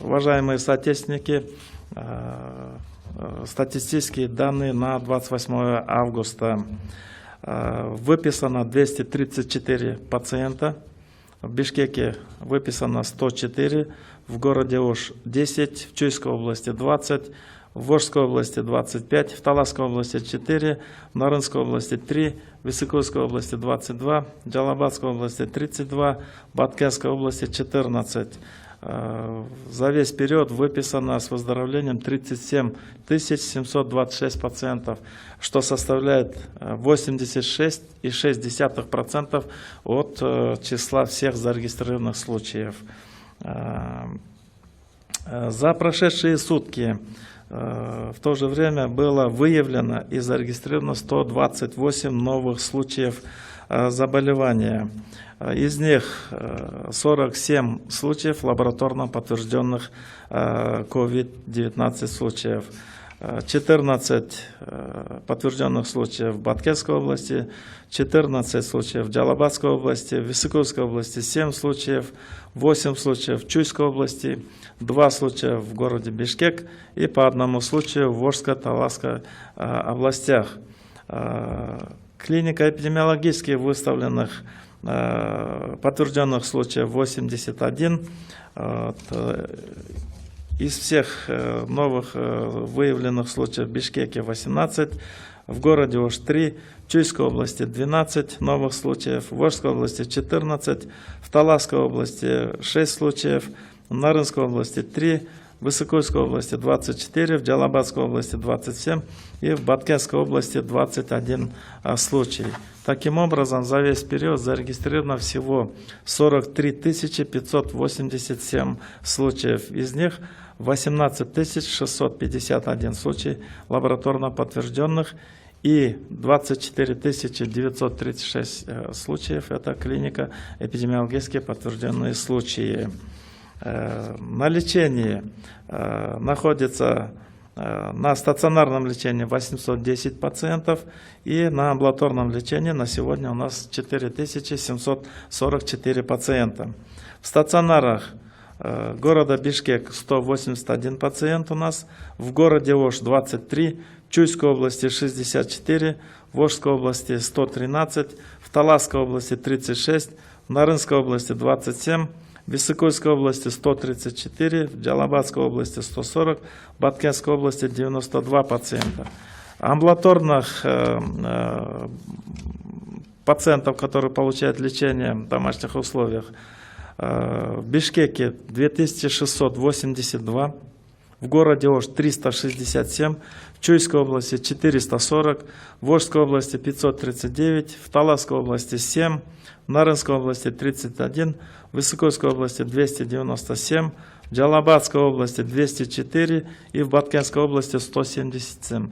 Уважаемые соотечественники, статистические данные на 28 августа. Выписано 234 пациента. В Бишкеке выписано 104, в городе Ош 10, в Чуйской области 20, в Волжской области 25, в Таласской области 4, в Нарынской области 3, в Высокойской области 22, в Джалабадской области 32, в Баткенской области 14. За весь период выписано с выздоровлением 37 726 пациентов, что составляет 86,6% от числа всех зарегистрированных случаев. За прошедшие сутки в то же время было выявлено и зарегистрировано 128 новых случаев заболевания. Из них 47 случаев лабораторно подтвержденных COVID-19 случаев. 14 подтвержденных случаев в Баткенской области, 14 случаев в Джалабадской области, в Высокойской области 7 случаев, 8 случаев в Чуйской области, 2 случая в городе Бишкек и по одному случаю в Волжско-Таласской областях. Клиника эпидемиологически выставленных подтвержденных случаев 81. Из всех новых выявленных случаев в Бишкеке 18, в городе Ош 3, в Чуйской области 12 новых случаев, в Волжской области 14, в Таласской области 6 случаев, в Нарынской области 3, в Высокойской области 24, в Джалабадской области 27 и в Баткенской области 21 случай. Таким образом, за весь период зарегистрировано всего 43 587 случаев. Из них 18 651 случай лабораторно подтвержденных и 24 936 случаев – это клиника эпидемиологически подтвержденные случаи. На лечении находится на стационарном лечении 810 пациентов и на амбулаторном лечении на сегодня у нас 4744 пациента. В стационарах города Бишкек 181 пациент у нас, в городе Ош 23, в Чуйской области 64, в Волжской области 113, в Таласской области 36, в Нарынской области 27, в Высокойской области 134, в Джалабадской области 140, в Баткенской области 92 пациента. Амбулаторных пациентов, которые получают лечение в домашних условиях, в Бишкеке 2682, в городе Ош 367, в Чуйской области 440, в Волжской области 539, в Таласской области 7, в Нарынской области 31, в Высокойской области 297, в Джалабадской области 204 и в Баткенской области 177.